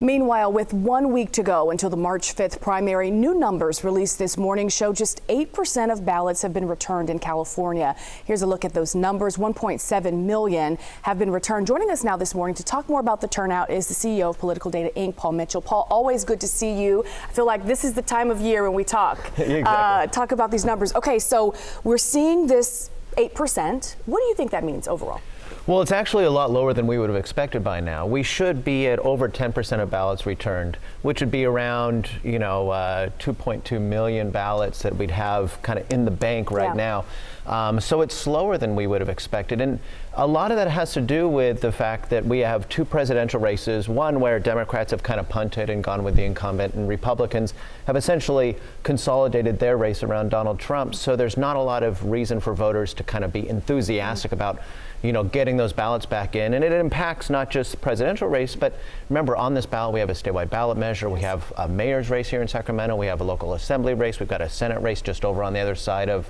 Meanwhile, with 1 week to go until the March 5th primary, new numbers released this morning show just 8% of ballots have been returned in California. Here's a look at those numbers. 1.7 million have been returned. Joining us now this morning to talk more about the turnout is the CEO of Political Data Inc., Paul Mitchell. Paul, always good to see you. I feel like this is the time of year when we talk about these numbers. Okay, so we're seeing this 8%. What do you think that means overall? Well, it's actually a lot lower than we would have expected by now. We should be at over 10% of ballots returned, which would be around, 2.2 million ballots that we'd have kind of in the bank right now. So it's slower than we would have expected. And a lot of that has to do with the fact that we have two presidential races, one where Democrats have kind of punted and gone with the incumbent, and Republicans have essentially consolidated their race around Donald Trump. So there's not a lot of reason for voters to kind of be enthusiastic about getting those ballots back in. And it impacts not just the presidential race, but remember, on this ballot, we have a statewide ballot measure. We have a mayor's race here in Sacramento. We have a local assembly race. We've got a Senate race just over on the other side of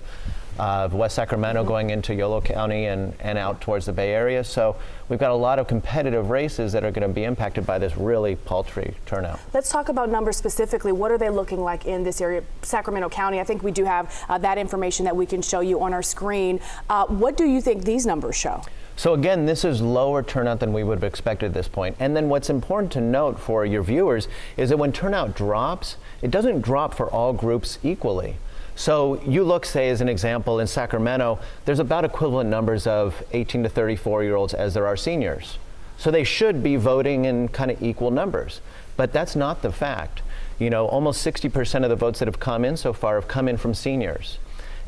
West Sacramento going into Yolo County and out towards the Bay Area. So we've got a lot of competitive races that are going to be impacted by this really paltry turnout. Let's talk about numbers specifically. What are they looking like in this area, Sacramento County? I think we do have that information that we can show you on our screen. What do you think these numbers show? So again, this is lower turnout than we would have expected at this point. And then what's important to note for your viewers is that when turnout drops, it doesn't drop for all groups equally. So you look, say, as an example, in Sacramento, there's about equivalent numbers of 18 to 34-year-olds as there are seniors. So they should be voting in kind of equal numbers. But that's not the fact. Almost 60% of the votes that have come in so far have come in from seniors.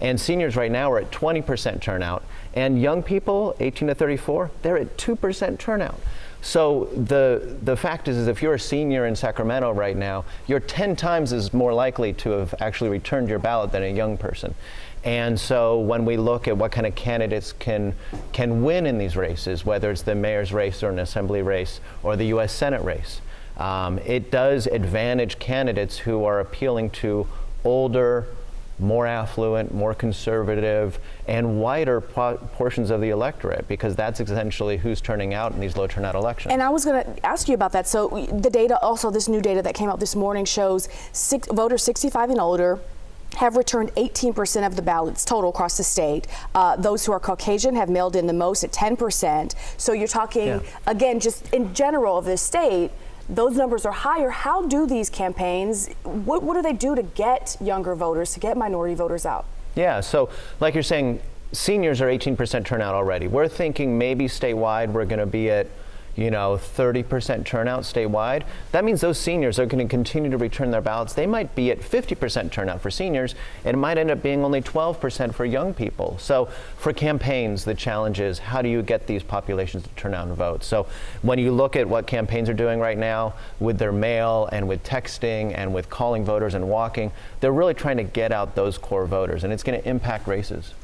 And seniors right now are at 20% turnout. And young people, 18 to 34, they're at 2% turnout. So the fact is if you're a senior in Sacramento right now, you're 10 times as more likely to have actually returned your ballot than a young person. And so when we look at what kind of candidates can win in these races, whether it's the mayor's race or an assembly race or the U.S. Senate race, it does advantage candidates who are appealing to older, more affluent, more conservative, and wider portions of the electorate, because that's essentially who's turning out in these low turnout elections. And I was going to ask you about that. So the data, also this new data that came out this morning, shows voters 65 and older have returned 18% of the ballots total across the state. Those who are Caucasian have mailed in the most at 10%. So you're talking, again, just in general of this state, those numbers are higher. How do these campaigns, what do they do to get younger voters, to get minority voters out? Yeah, so like you're saying, seniors are 18% turnout already. We're thinking maybe statewide we're going to be at 30% turnout statewide. That means those seniors are going to continue to return their ballots. They might be at 50% turnout for seniors, and it might end up being only 12% for young people. So for campaigns, the challenge is how do you get these populations to turn out and vote? So when you look at what campaigns are doing right now with their mail and with texting and with calling voters and walking, they're really trying to get out those core voters, and it's going to impact races.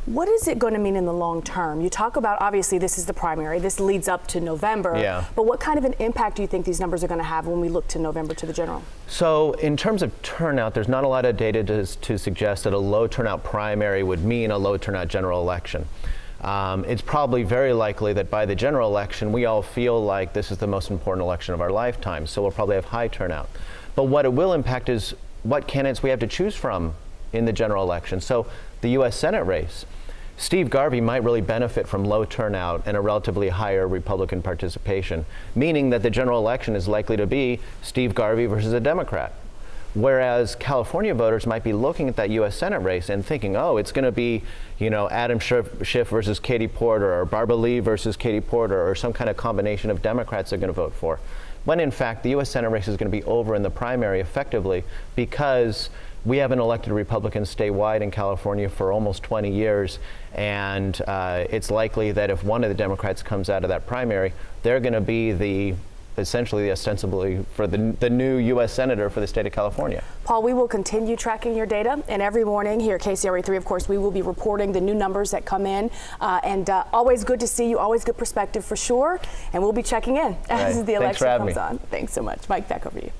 What is it going to mean in the long term? You talk about, obviously, this is the primary. This leads up to November. Yeah. But what kind of an impact do you think these numbers are going to have when we look to November, to the general? So in terms of turnout, there's not a lot of data to suggest that a low turnout primary would mean a low turnout general election. It's probably very likely that by the general election, we all feel like this is the most important election of our lifetime. So we'll probably have high turnout. But what it will impact is what candidates we have to choose from in the general election. So the U.S. Senate race, Steve Garvey might really benefit from low turnout and a relatively higher Republican participation, meaning that the general election is likely to be Steve Garvey versus a Democrat. Whereas California voters might be looking at that U.S. Senate race and thinking, oh, it's going to be, Adam Schiff versus Katie Porter, or Barbara Lee versus Katie Porter, or some kind of combination of Democrats they're going to vote for. When in fact, the U.S. Senate race is going to be over in the primary effectively because we haven't elected Republicans statewide in California for almost 20 years, and it's likely that if one of the Democrats comes out of that primary, they're going to be essentially ostensibly for the new U.S. Senator for the state of California. Paul, we will continue tracking your data, and every morning here at KCRA 3, of course, we will be reporting the new numbers that come in, and always good to see you, always good perspective for sure, and we'll be checking in as the election comes on. Thanks so much. Mike, back over to you.